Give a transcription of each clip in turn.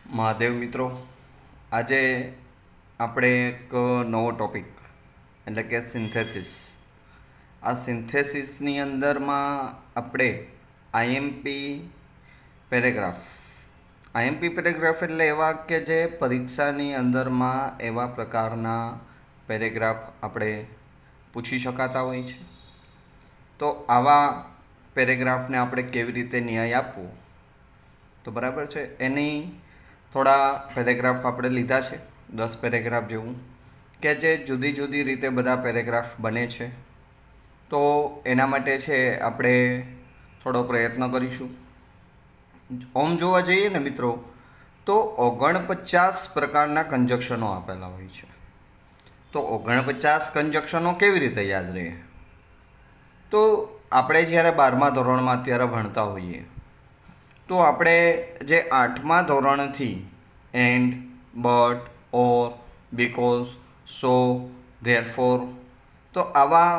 મહાદેવ મિત્રો, આજે આપણે એક નવો ટોપિક એટલે કે સિન્થેસિસ. આ સિન્થેસિસની અંદરમાં આપણે આઈએમપી પેરેગ્રાફ. આઈએમપી પેરેગ્રાફ એટલે એવા કે જે પરીક્ષાની અંદરમાં એવા પ્રકારના પેરેગ્રાફ આપણે પૂછી શકાતા હોય છે. તો આવા પેરેગ્રાફને આપણે કેવી રીતે ન્યાય આપવો, તો બરાબર છે, એની થોડા પેરેગ્રાફ આપણે લીધા છે, 10 પેરેગ્રાફ જેવું, કે જે જુદી જુદી રીતે બધા પેરેગ્રાફ બને છે. તો એના માટે છે આપણે થોડો પ્રયત્ન કરીશું. ઓમ જોવા જઈએ ને મિત્રો, તો 49 પ્રકારના કંજક્શનો આપેલા હોય છે. તો 49 કંજક્શનો કેવી રીતે યાદ રહે? તો આપણે જ્યારે 12મા ધોરણમાં અત્યારે ભણતા હોઈએ, તો આપણે જે 8મા ધોરણથી and, but, or, because, so, therefore, તો આવા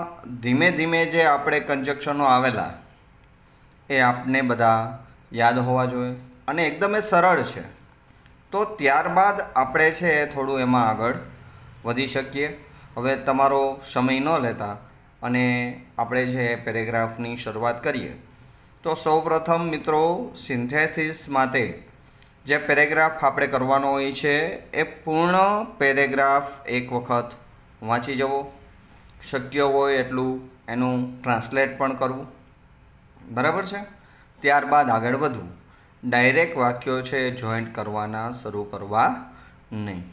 ધીમે ધીમે જે આપણે કંજક્શનો આવેલા એ આપને બધા યાદ હોવા જોઈએ અને એકદમ એ સરળ છે. તો ત્યારબાદ આપણે છે થોડું એમાં આગળ વધી શકીએ. હવે તમારો સમય ન લેતા અને આપણે જે પેરેગ્રાફની શરૂઆત કરીએ. તો સૌપ્રથમ મિત્રો, સિન્થેસિસ માટે જે પેરેગ્રાફ આપણે કરવાનો હોય છે એ પૂર્ણ પેરેગ્રાફ એક વખત વાંચી જવો, શક્ય હોય એટલું એનું ટ્રાન્સલેટ પણ કરવું, બરાબર છે. ત્યારબાદ આગળ વધવું. ડાયરેક્ટ વાક્યો છે જોઈન્ટ કરવાના શરૂ કરવા નહીં.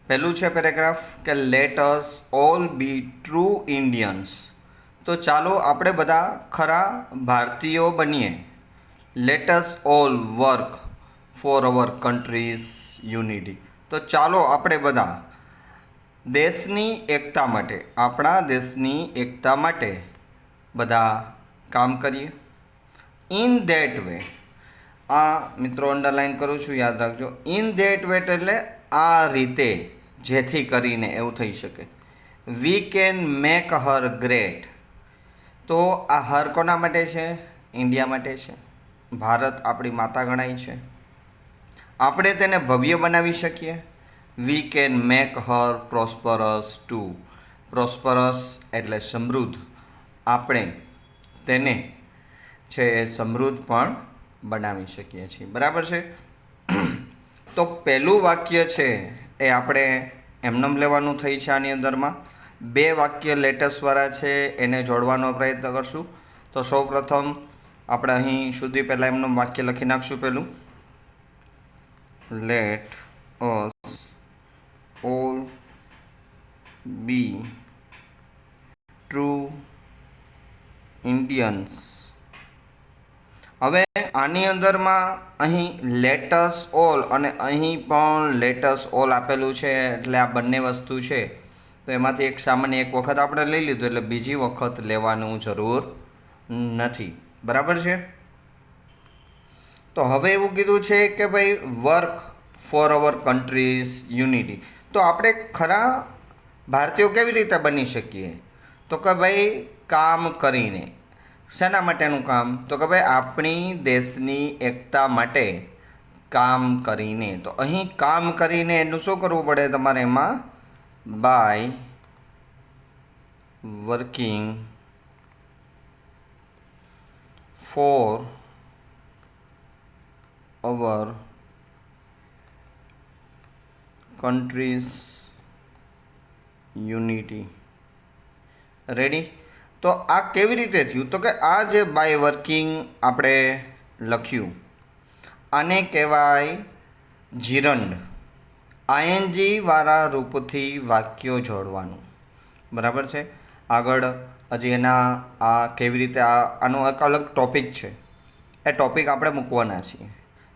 પહેલું છે પેરેગ્રાફ કે let us all be true Indians. તો ચાલો આપણે બધા ખરા ભારતીયો બનીએ. Let us all work for our country's unity. તો ચાલો આપણે બધા દેશની એકતા માટે, આપણા દેશની એકતા માટે બધા કામ કરીએ. ઇન ધેટ વે, આ મિત્રો અંડરલાઇન કરું છું, યાદ રાખજો. ઇન ધેટ વે એટલે આ રીતે, જેથી કરીને એવું થઈ શકે. વી કેન મેક હર ગ્રેટ. તો આ હર કોના માટે છે? ઇન્ડિયા માટે છે. ભારત આપણી માતા ગણાય છે. આપણે તેને ભવ્ય બનાવી શકીએ. We can make her prosperous too. Prosperous એટલે સમૃદ્ધ. આપણે તેને છે એ સમૃદ્ધ પણ બનાવી શકીએ છીએ, બરાબર છે. તો પહેલું વાક્ય છે એ આપણે એમનેમ લેવાનું થઈ છે. આની અંદરમાં 2 વાક્ય લેટેસ્ટવાળા છે, એને જોડવાનો પ્રયત્ન કરશું. તો સૌપ્રથમ આપણે અહીં સુધી પહેલાં એમનું વાક્ય લખી નાખશું. પહેલું, late us all be true Indians. હવે આની અંદરમાં અહીં લેટસ ઓલ અને અહીં પણ લેટસ ઓલ આપેલું છે, એટલે આ બંને વસ્તુ છે. તો એમાંથી એક સામાન્ય એક વખત આપણે લઈ લીધું, એટલે બીજી વખત લેવાનું જરૂર નથી, બરાબર છે. તો હવે એવું કીધું છે કે ભાઈ work for our country's unity. તો આપણે ખરા ભારતીયો કેવી રીતે બની શકીએ? તો કે ભાઈ કામ કરીને. શેના માટેનું કામ? તો કે ભાઈ આપણી દેશની એકતા માટે કામ કરીને. તો અહીં કામ કરીને એનું શું કરવું પડે તમારે? એમાં by working for our country's unity. Ready? તો આ કેવી રીતે થયું? તો કે આ જે બાય વર્કિંગ આપણે લખ્યું, આને કહેવાય જીરંડ. આઈએનજી વાળા રૂપથી વાક્યો જોડવાનું, બરાબર છે. આગળ હજી એના આ કેવી રીતે આનો એક અલગ ટોપિક છે, એ ટોપિક આપણે મૂકવાના છીએ.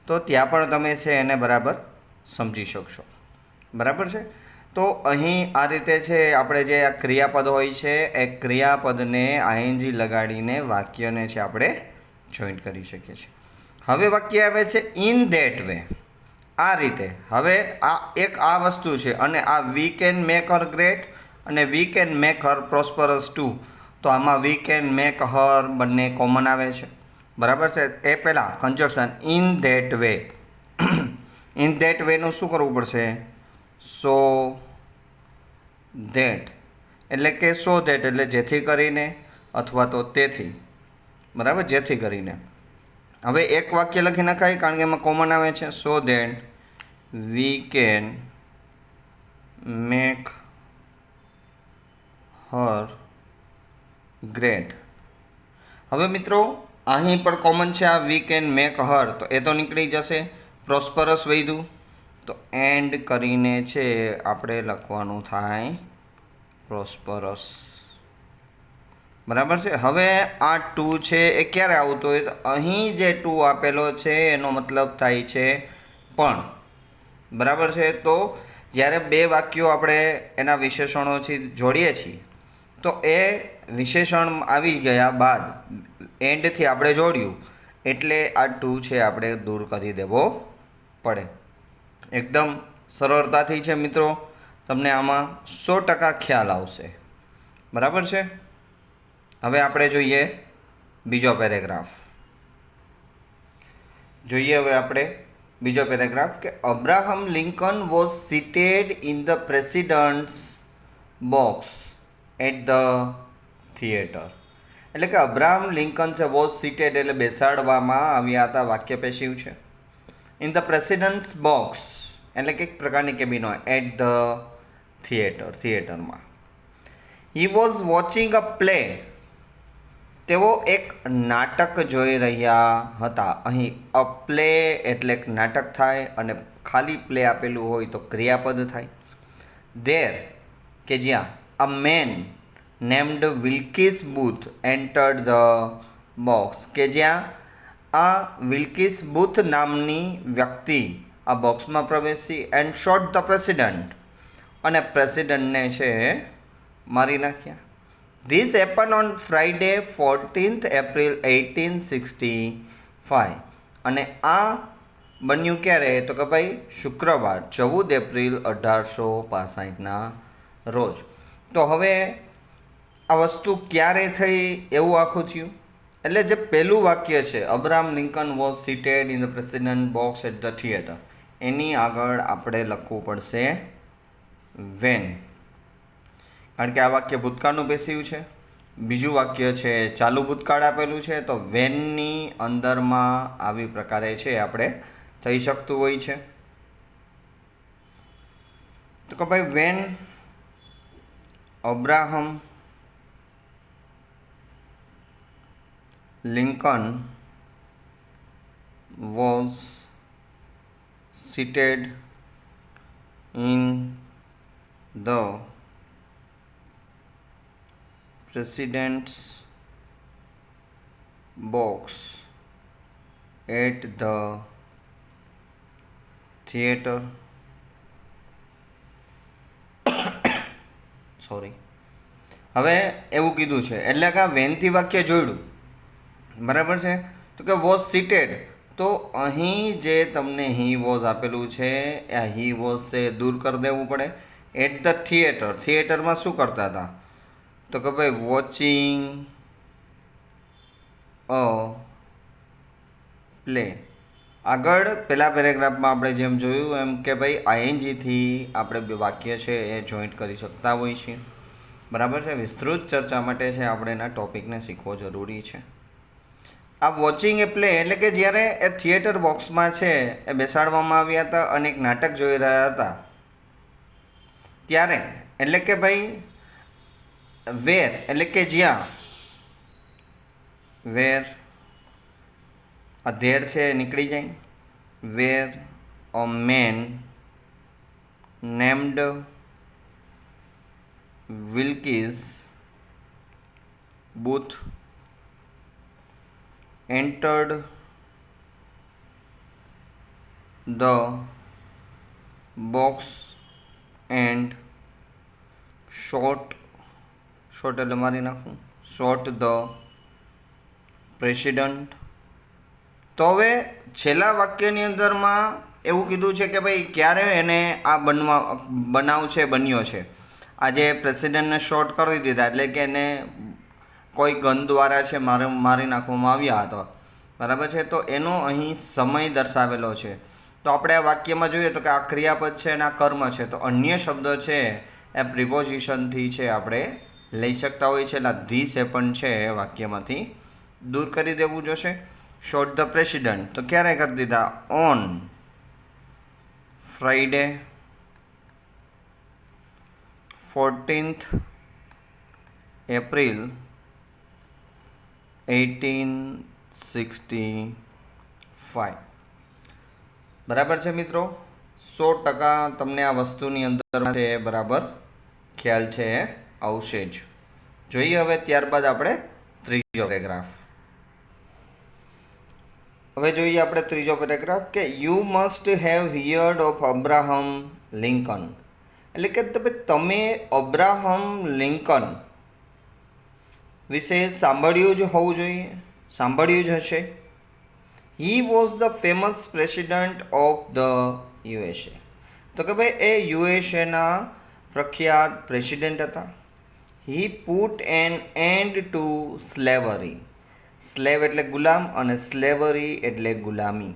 તો ત્યાં પણ તમે છે એને બરાબર સમજી શકશો, બરાબર છે. તો અહીં આ રીતે છે આપણે જે આ ક્રિયાપદ હોય છે એ ક્રિયાપદને આઈએનજી લગાડીને વાક્યને છે આપણે જોઈન્ટ કરી શકીએ છીએ. હવે વાક્ય આવે છે ઇન ધેટ વે. આ રીતે. હવે આ એક આ વસ્તુ છે અને આ we can make her great અને we can make her prosperous too. તો આમાં વી કેન મેક હર બંને કોમન આવે છે, બરાબર છે. એ પહેલાં conjunction in that way. In that વેનું શું કરવું પડશે? સો ધેટ, એટલે કે સો ધેટ એટલે જેથી કરીને અથવા તો તેથી, બરાબર, જેથી કરીને. હવે એક વાક્ય લખી નખાય કારણ કે એમાં કોમન આવે છે. So that we can make her great. હવે મિત્રો અહીં પણ કોમન છે આ વી કેન મેક હર, તો એ તો નીકળી જશે. પ્રોસ્પરસ વૈધું તો એન્ડ કરીને છે આપણે લખવાનું થાય પ્રોસ્પરસ, બરાબર છે. હવે આ ટુ છે એ ક્યારે આવતો હોય? તો અહીં જે ટુ આપેલો છે એનો મતલબ થાય છે પણ, બરાબર છે. તો જ્યારે બે વાક્યો આપણે એના વિશેષણોથી જોડીએ છીએ તો એ વિશેષણ આવી ગયા બાદ એન્ડથી આપણે જોડ્યું એટલે આ ટુ છે આપણે દૂર કરી દેવો પડે. એકદમ સરળતાથી છે મિત્રો, તમને આમાં 100% ખ્યાલ આવશે, બરાબર છે. હવે આપણે જોઈએ બીજો પેરેગ્રાફ. જોઈએ હવે આપણે બીજો પેરેગ્રાફ કે Abraham Lincoln was seated in the president's box at the theatre. એટલે કે અબ્રાહમ લિંકન છે વોઝ સીટેડ એટલે બેસાડવામાં આવ્યા હતા, વાક્ય પેશિવ છે. ઇન ધ પ્રેસિડન્ટ્સ બોક્સ એટલે કે એક પ્રકારની કેબિન હોય. એટ ધ થિયેટર, થિયેટરમાં. He was watching a play, તેઓ એક નાટક જોઈ રહ્યા હતા. અહીં અ પ્લે એટલે એક નાટક થાય અને ખાલી પ્લે આપેલું હોય તો ક્રિયાપદ થાય. ધેર કે જ્યાં a man named Wilkes Booth entered the box, કે જ્યાં આ વિલ્કીસ બૂથ નામની વ્યક્તિ આ બોક્સમાં પ્રવેશી એન્ડ શોટ ધ પ્રેસિડન્ટ, અને પ્રેસિડન્ટને છે મારી નાખ્યા. This happen on Friday 14th April 1865. અને આ બન્યું ક્યારે? તો કે ભાઈ શુક્રવાર 14 એપ્રિલ 1865ના રોજ. તો હવે આ વસ્તુ ક્યારે થઈ એવું આખું થયું? એટલે જે પહેલું વાક્ય છે Abraham Lincoln was seated in the president box at the theatre, એની આગળ આપણે લખવું પડશે વેન, કારણ કે આ વાક્ય ભૂતકાળનું પેસિવ છે. બીજું વાક્ય છે ચાલુ ભૂતકાળ આપેલું છે, તો વેનની અંદરમાં આવી પ્રકારે છે આપણે થઈ શકતું હોય છે. તો કે ભાઈ when Abraham Lincoln was seated in the president's box at the theatre. Sorry, હવે એવું કીધું છે એટલે કે આ વેનથી વાક્ય જોડ્યું, બરાબર છે. તો કે વોઝ સીટેડ, તો અહીં જે તમને હી વોઝ આપેલું છે આ હી વોઝ છે દૂર કરી દેવું પડે. એટ ધ થિયેટર, થિયેટરમાં શું કરતા હતા? તો કે ભાઈ વોચિંગ અ પ્લે. આગળ પહેલા પેરેગ્રાફમાં આપણે જેમ જોયું એમ કે ભાઈ આઈએનજીથી આપણે વાક્ય છે એ જોઈન્ટ કરી શકતા હોય છીએ, બરાબર છે. વિસ્તૃત ચર્ચા માટે છે આપણે એના ટોપિકને શીખવો જરૂરી છે. આ વોચિંગ એ પ્લે એટલે કે જ્યારે એ થિયેટર બોક્સમાં છે એ બેસાડવામાં આવ્યા હતા અને એક નાટક જોઈ રહ્યા હતા ત્યારે, એટલે કે ભાઈ વેર એટલે કે જ્યાં, વેર આ ધેર છે નીકળી જાય. Where a man named Wilkes Booth entered the box and shot એટલે મારી નાખું, shot the president. તો હવે છેલ્લા વાક્યની અંદરમાં એવું કીધું છે કે ભાઈ ક્યારે એને આ બનાવ છે બન્યો છે. આજે પ્રેસિડેન્ટને શોટ કરી દીધા એટલે કે એને કોઈ ગન દ્વારા છે મારી નાખવામાં આવ્યા હતા, બરાબર છે. તો એનો અહીં સમય દર્શાવેલો છે તો આપણે આ વાક્યમાં જોઈએ તો કે આ ક્રિયાપદ છે અને આ કર્મ છે, તો અન્ય શબ્દ છે એ પ્રિપોઝિશનથી છે આપણે લઈ શકતા હોઈએ છીએ. એટલે ધીસ એ પણ છે વાક્યમાંથી દૂર કરી દેવું જોશે. શોટ ધ પ્રેસિડન્ટ તો ક્યારે કરી દીધા? On Friday 14th April 1865. બરાબર છે મિત્રો, 100% તમને આ વસ્તુની અંદર છે બરાબર ખ્યાલ છે આવશે જ. જોઈએ હવે ત્યારબાદ આપણે ત્રીજો પેરેગ્રાફ. હવે જોઈએ આપણે ત્રીજો પેરેગ્રાફ કે you must have heard of Abraham Lincoln. એટલે કે તમે અબ્રાહમ લિંકન વિશે સાંભળ્યું જ હોવું જોઈએ, સાંભળ્યું જ હશે. He was the famous president of the USA. તો કે ભાઈ એ યુએસએના પ્રખ્યાત પ્રેસિડેન્ટ હતા. He put an end to slavery. Slave એટલે ગુલામ અને સ્લેવરી એટલે ગુલામી.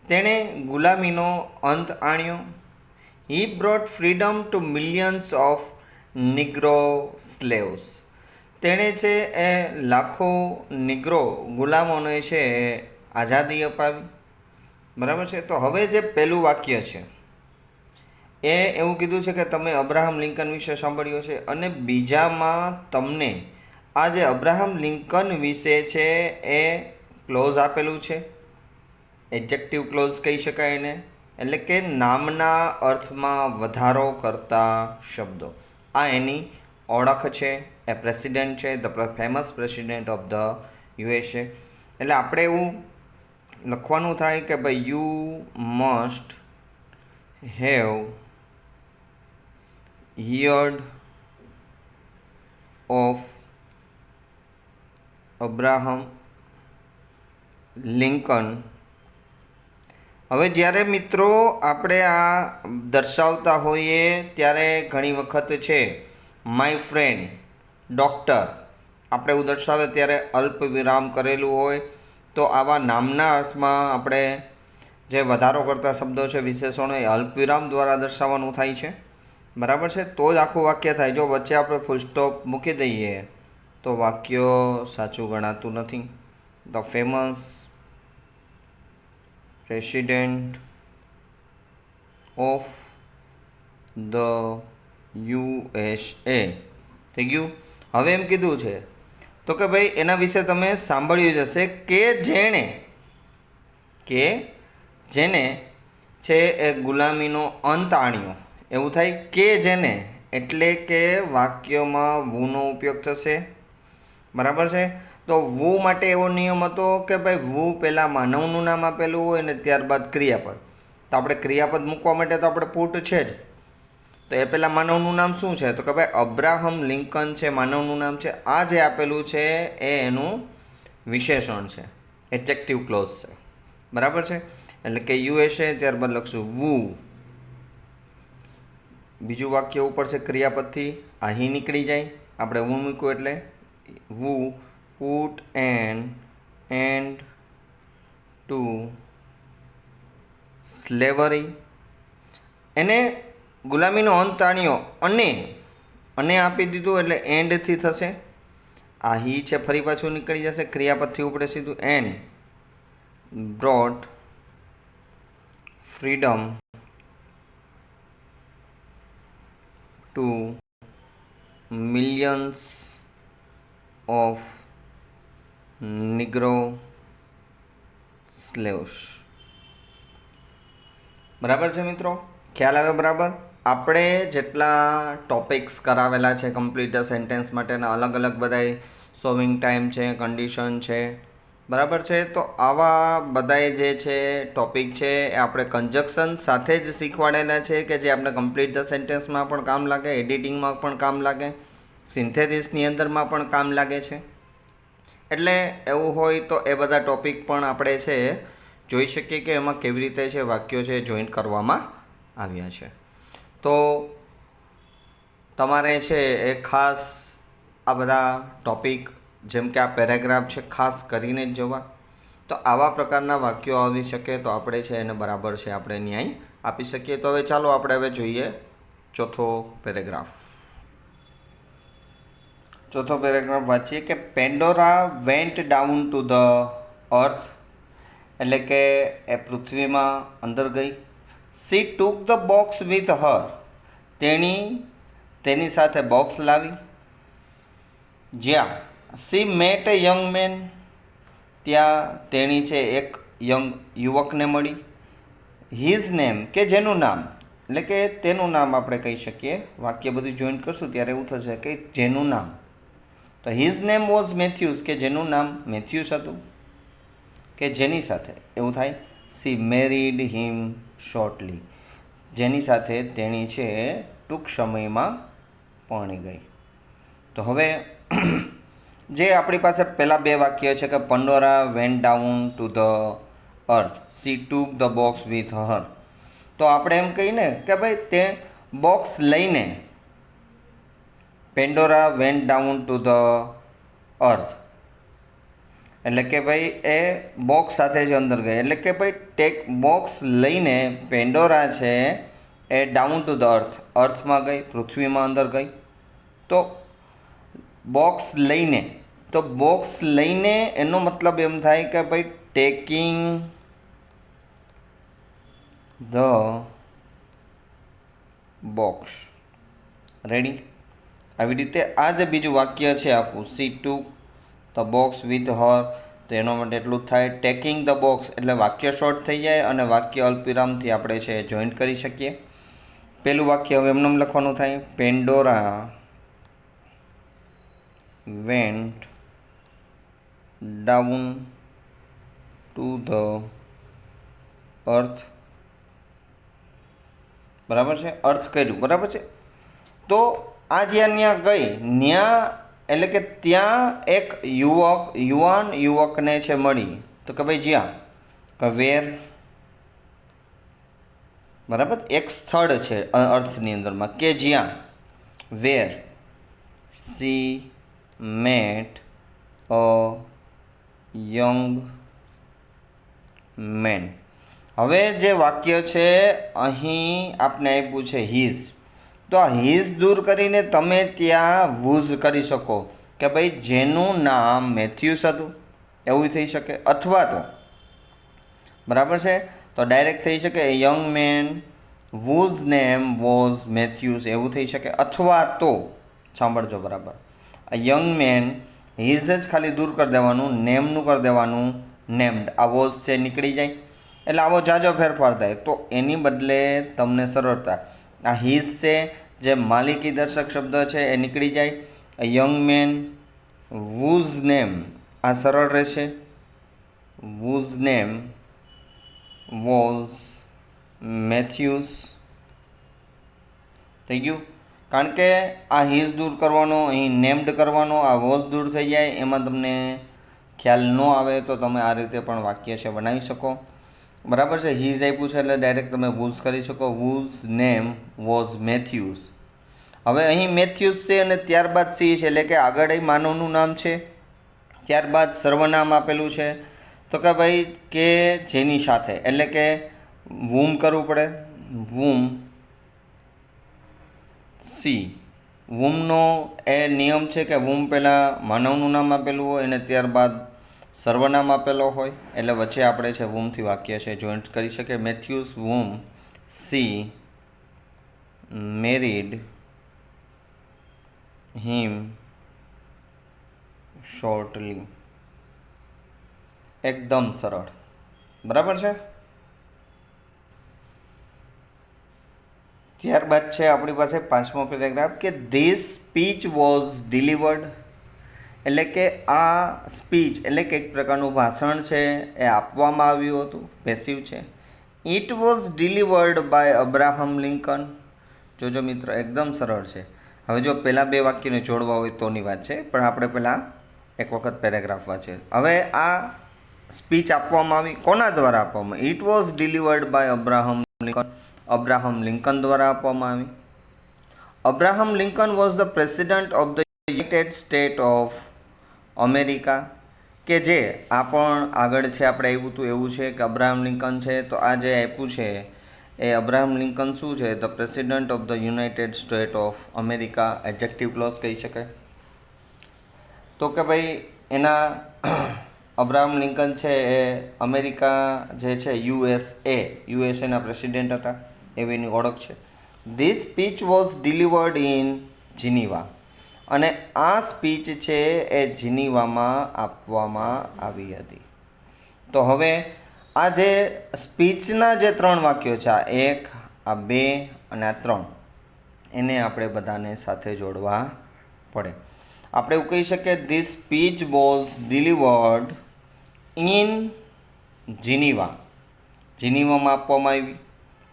તેણે ગુલામીનો અંત આણ્યો. He brought freedom to millions of Negro slaves. તેણે છે એ લાખો નિગ્રો ગુલામોને છે એ આઝાદી અપાવી. બરાબર છે. તો હવે જે પહેલું વાક્ય છે એ એવું કીધું છે કે તમે અબ્રાહમ લિંકન વિશે સાંભળ્યું છે, અને બીજામાં તમને આ જે અબ્રાહમ લિંકન વિશે છે એ ક્લોઝ આપેલું છે, એડજેક્ટિવ ક્લોઝ કહી શકાય એને, એટલે કે નામના અર્થમાં વધારો કરતા શબ્દો. આ એની ઓળખ છે. એ પ્રેસિડેન્ટ છે, the famous president of the USA. એટલે આપણે એવું લખવાનું થાય કે ભાઈ you must have heard of Abraham Lincoln. હવે જ્યારે મિત્રો આપણે આ દર્શાવતા હોઈએ ત્યારે ઘણી વખત છે માય ફ્રેન્ડ ડૉક્ટર આપણે એવું દર્શાવે ત્યારે અલ્પ વિરામ કરેલું હોય, તો આવા નામના અર્થમાં આપણે જે વધારો કરતા શબ્દો છે, વિશેષણો, એ અલ્પ વિરામ દ્વારા દર્શાવવાનું થાય છે. બરાબર છે. તો જ આખું વાક્ય થાય. જો વચ્ચે આપણે ફૂલ સ્ટોપ મૂકી દઈએ તો વાક્ય સાચું ગણાતું નથી. The famous president of the USA થઈ ગયું. હવે એમ કીધું છે તો કે ભાઈ એના વિશે તમે સાંભળ્યું જ હશે કે જેને છે એ ગુલામીનો અંત આણ્યો. એવું થાય કે જેને, એટલે કે વાક્યમાં વુનો ઉપયોગ થશે. બરાબર છે. તો વુ માટે એવો નિયમ હતો કે ભાઈ વુ પહેલાં માનવનું નામ આપેલું હોય ને ત્યારબાદ ક્રિયાપદ. તો આપણે ક્રિયાપદ મૂકવા માટે તો આપણે પુટ છે જ. તો એ પહેલાં માનવનું નામ શું છે? તો કે ભાઈ અબ્રાહમ લિંકન છે, માનવનું નામ છે. આ જે આપેલું છે એ એનું વિશેષણ છે, એડજેક્ટિવ ક્લોઝ છે. બરાબર છે. એટલે કે યુએસએ, ત્યારબાદ લખશું વુ. બીજું વાક્ય ઉપર છે ક્રિયાપદથી, અહીં નીકળી જાય. આપણે વુ મૂક્યું એટલે who put an end to slavery. એને ગુલામીનો અંત આણ્યો અને આપી દીધું એટલે એન્ડથી થશે. આ હી છે ફરી પાછું નીકળી જશે, ક્રિયાપદથી ઉપડે સીધું. And brought freedom to millions of Negro slaves. બરાબર છે મિત્રો, ખ્યાલ આવે બરાબર? આપણે જેટલા ટોપિક્સ કરાવેલા છે કમ્પ્લીટ ધ સેન્ટેન્સ માટેના, અલગ અલગ બધાય સોવિંગ ટાઈમ છે, કન્ડિશન છે, બરાબર છે. તો આવા બધાય જે છે ટોપિક છે એ આપણે કન્જક્શન સાથે જ શીખવાડેલા છે કે જે આપણે કમ્પ્લીટ ધ સેન્ટેન્સમાં પણ કામ લાગે, એડિટિંગમાં પણ કામ લાગે, સિન્થેસિસની અંદરમાં પણ કામ લાગે છે. એટલે એવું હોય તો એ બધા ટોપિક પણ આપણે છે જોઈ શકીએ કે એમાં કેવી રીતે છે વાક્યો છે જોઈન્ટ કરવામાં આવ્યા છે. તો તમારે છે એ ખાસ આ બધા ટોપિક જેમ કે આ પેરેગ્રાફ છે ખાસ કરીને જ જોવા. તો આવા પ્રકારના વાક્યો આવી શકે તો આપણે છે એને બરાબર છે આપણે ન્યાય આપી શકીએ. તો હવે ચાલો આપણે હવે જોઈએ ચોથો પેરેગ્રાફ. ચોથો પેરેગ્રાફ વાંચીએ કે પેન્ડોરા went down to the earth, એટલે કે એ પૃથ્વીમાં અંદર ગઈ. C took the box with હર, તેની સાથે બોક્સ લાવી. જ્યાં સી મેટ એ યંગ મેન, ત્યાં તેણી છે એક યંગ યુવકને મળી. હિઝ નેમ, કે જેનું નામ, એટલે કે તેનું નામ આપણે કહી શકીએ. વાક્ય બધું જોઈન્ટ કરશું ત્યારે એવું થશે કે જેનું નામ. તો હિઝ નેમ વોઝ મેથ્યુઝ, કે જેનું નામ મેથ્યુસ હતું, કે જેની સાથે એવું થાય. સી મેરીડ હિમ શોર્ટલી, જેની સાથે તેણી છે ટૂંક સમયમાં પરણી ગઈ. તો હવે જે આપણી પાસે પહેલાં બે વાક્ય છે કે Pandora went down to the earth, she took the box with her. તો આપણે એમ કહીને કે ભાઈ તે બોક્સ લઈને Pandora went down to the earth, એટલે કે ભાઈ એ બોક્સ સાથે જ અંદર ગઈ. એટલે કે ભાઈ ટેક બોક્સ લઈને પેન્ડોરા છે એ ડાઉન ટુ ધ અર્થ, અર્થમાં ગઈ, પૃથ્વીમાં અંદર ગઈ. તો બોક્સ લઈને, તો બોક્સ લઈને એનો મતલબ એમ થાય કે ભાઈ ટેકિંગ ધ બોક્સ. રેડી? આવી રીતે આ જે બીજું વાક્ય છે આખું, C took the box with her, તો એનો માટે એટલું જ થાય. ટેકિંગ ધ બોક્સ એટલે વાક્ય શોર્ટ થઈ જાય અને વાક્ય અલ્પવિરામથી આપણે છે જોઈન્ટ કરી શકીએ. પેલું વાક્ય હવે એમનેમ લખવાનું થાય. પેન્ડોરા વેન્ટ ડાઉન ટુ ધ અર્થ. બરાબર છે? અર્થ કર્યું, બરાબર છે. તો આ જ્યાં ત્યાં ગઈ, ત્યાં એટલે કે ત્યાં એક યુવાન યુવકને છે મળી. તો કે ભાઈ જ્યાં, કે વેર, બરાબર, એક સ્થળ છે અર્થની અંદરમાં, કે જ્યાં, વેર સી મેટ અ યંગ મેન. હવે જે વાક્ય છે અહીં આપણે આપ્યું છે હિઝ, તો આ હિઝ દૂર કરીને તમે ત્યાં વૂઝ કરી શકો કે ભાઈ જેનું નામ મેથ્યુસ હતું, એવું થઈ શકે. અથવા તો બરાબર છે, તો ડાયરેક્ટ થઈ શકે young man whose name was Matthews, એવું થઈ શકે. અથવા તો સાંભળજો બરાબર, a young man, હિઝ જ ખાલી દૂર કરી દેવાનું, નેમનું કરી દેવાનું નેમ્ડ. આ વોઝ છે નીકળી જાય, એટલે આવો જાજો ફેરફાર થાય. તો એની બદલે તમને સરળતા, આ હિઝ છે જે માલિકી દર્શક શબ્દ છે એ નીકળી જાય. a young man whose name, આ સરળ રહેશે, whose નેમ વોઝ મેથ્યુસ. થઈ ગયું? કારણ કે આ હિઝ દૂર કરવાનો, અહીં નેમ્ડ કરવાનો, આ વોઝ દૂર થઈ જાય. એમાં તમને ખ્યાલ ન આવે તો તમે આ રીતે પણ વાક્ય છે બનાવી શકો. બરાબર છે? હિઝ આપ્યું છે એટલે ડાયરેક્ટ તમે વૂઝ કરી શકો. Whose name was Matthews. હવે અહીં મેથ્યુસ છે અને ત્યારબાદ સી છે, એટલે કે આગળ માનવનું નામ છે, ત્યારબાદ સર્વનામ આપેલું છે. તો કે ભાઈ કે જેની સાથે, એટલે કે વૂમ કરવું પડે, વૂમ સી. વૂમનો એ નિયમ છે કે વૂમ પહેલાં માનવનું નામ આપેલું હોય અને ત્યારબાદ સર્વનામ આપેલો હોય, એટલે વચ્ચે આપણે છે વૂમથી વાક્ય છે જોઈન્ટ કરી શકીએ. મેથ્યુસ વૂમ સી મેરીડ હિમ શોર્ટલી. એકદમ સરળ. બરાબર છે? ત્યારબાદ છે આપણી પાસે પાંચમો પેરેગ્રાફ કે ધીસ સ્પીચ વોઝ ડિલિવર્ડ, એટલે કે આ સ્પીચ એટલે કે એક પ્રકારનું ભાષણ છે એ આપવામાં આવ્યું હતું, પેસિવ છે. It was delivered by Abraham Lincoln. જોજો મિત્ર, એકદમ સરળ છે. હવે જો પહેલાં બે વાક્યને જોડવા હોય તોની વાત છે, પણ આપણે પહેલાં એક વખત પેરેગ્રાફ વાંચીએ. હવે આ સ્પીચ આપવામાં આવી, કોના દ્વારા આપવામાં? It was delivered by Abraham Lincoln. Abraham Lincoln દ્વારા આપવામાં આવી. Abraham Lincoln was the president of the United State of America. કે જે આ પણ આગળ છે આપણે આવ્યું હતું એવું છે કે અબ્રાહમ લિંકન છે, તો આ જે આપ્યું છે એ અબ્રાહમ લિંકન શું છે? The president of the United State of America, adjective clause કહી શકાય. તો કે ભાઈ એના અબ્રાહમ લિંકન છે એ અમેરિકા જે છે યુએસએના પ્રેસિડેન્ટ હતા, એવી એની ઓળખ છે. This speech was delivered in Geneva, અને આ સ્પીચ છે એ જીનીવામાં આપવામાં આવી હતી. તો હવે આ જે સ્પીચના જે 3 વાક્યો છે, આ 1, આ 2 અને આ 3, એને આપણે બધાને સાથે જોડવા પડે. આપણે એવું કહી શકીએ, this speech was delivered in Geneva, જીનીવામાં આપવામાં આવી,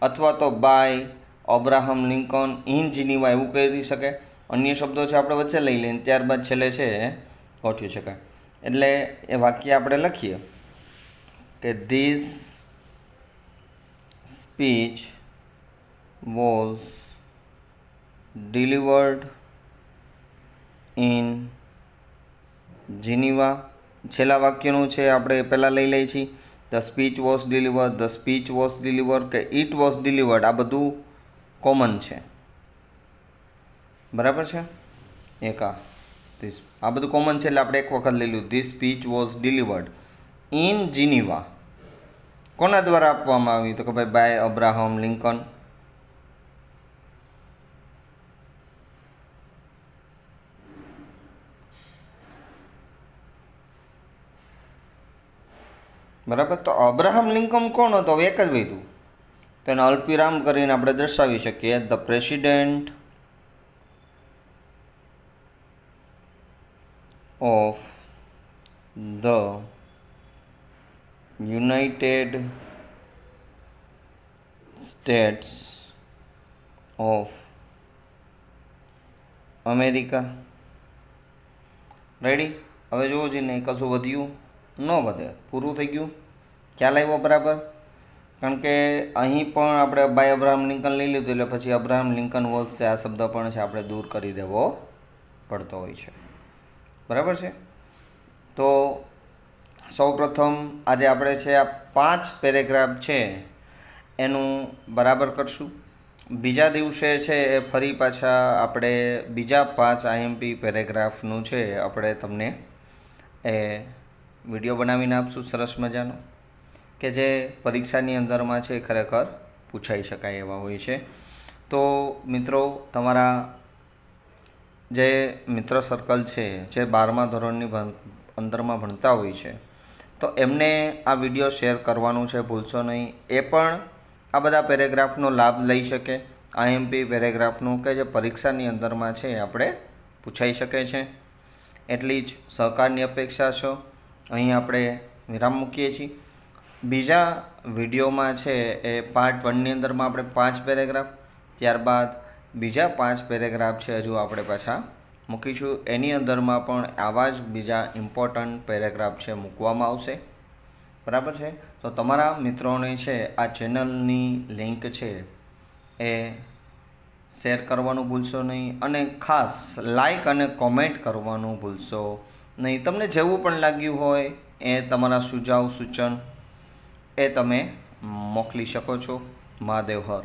અથવા તો by Abraham Lincoln in Geneva એવું કહી શકે. અન્ય શબ્દો છે આપણે વચ્ચે લઈ લઈએ, ત્યારબાદ છેલ્લે છે ગોઠવી શકાય. એટલે એ વાક્ય આપણે લખીએ કે this speech was delivered in Geneva. છેલ્લા વાક્યનું છે આપણે પહેલાં લઈ લઈએ છીએ. The speech was delivered, the speech was delivered કે ઇટ વોઝ ડિલિવર્ડ, આ બધું કોમન છે. બરાબર છે? આ બધું કોમન છે એટલે આપણે એક વખત લઈ લીધું. This speech was delivered in Geneva. કોના દ્વારા આપવામાં આવી? તો કે ભાઈ બાય અબ્રાહમ લિંકન. બરાબર. તો અબ્રાહમ લિંકન કોણ હતો? એક જ વધ્યું, તો એને અલ્પવિરામ કરીને આપણે દર્શાવી શકીએ. The president of the United states of America. Ready? હવે જોવું છે નહીં, કશું વધ્યું ન વધે, પૂરું થઈ ગયું. ખ્યાલ આવ્યો બરાબર? કારણ કે અહીં પણ આપણે બાય અબ્રાહમ લિંકન લઈ લીધું, એટલે પછી અબ્રાહમ લિંકન વોઝ છે આ શબ્દ પણ છે આપણે દૂર કરી દેવો પડતો હોય છે. બરાબર છે? તો સૌપ્રથમ આજે આપણે છે આ 5 પેરેગ્રાફ છે એનું બરાબર કરશું. બીજા દિવસે છે એ ફરી પાછા આપણે બીજા 5 આઈએમપી પેરેગ્રાફનું છે આપણે તમને એ વિડીયો બનાવીને આપશું સરસ મજાનો, કે જે પરીક્ષાની અંદરમાં છે ખરેખર પૂછાઈ શકાય એવા હોય છે. તો મિત્રો, તમારા જે મિત્ર સર્કલ છે જે 12મા ધોરણની અંદરમાં ભણતા હોય છે, તો એમને આ વિડીયો શેર કરવાનું છે, ભૂલશો નહીં. એ પણ આ બધા પેરેગ્રાફનો લાભ લઈ શકે, આઈએમપી પેરેગ્રાફનું, કે જે પરીક્ષાની અંદરમાં છે આપણે પૂછાઈ શકે છે. એટલી જ સહકારની અપેક્ષા છે. અહીં આપણે વિરામ મૂકીએ છીએ. બીજા વિડીયોમાં છે એ પાર્ટ 1ની અંદરમાં આપણે 5 પેરેગ્રાફ, ત્યારબાદ બીજા 5 પેરેગ્રાફ છે હજુ આપણે પાછા મૂકીશું. એની અંદરમાં પણ આવા જ બીજા ઇમ્પોર્ટન્ટ પેરેગ્રાફ છે મૂકવામાં આવશે. બરાબર છે? તો તમારા મિત્રોને છે આ ચેનલની લિંક છે એ શેર કરવાનું ભૂલશો નહીં, અને ખાસ લાઈક અને કોમેન્ટ કરવાનું ભૂલશો નહીં. તમને જેવું પણ લાગ્યું હોય એ તમારા સુઝાવ સૂચન એ તમે મોકલી શકો છો. મહાદેવ હર.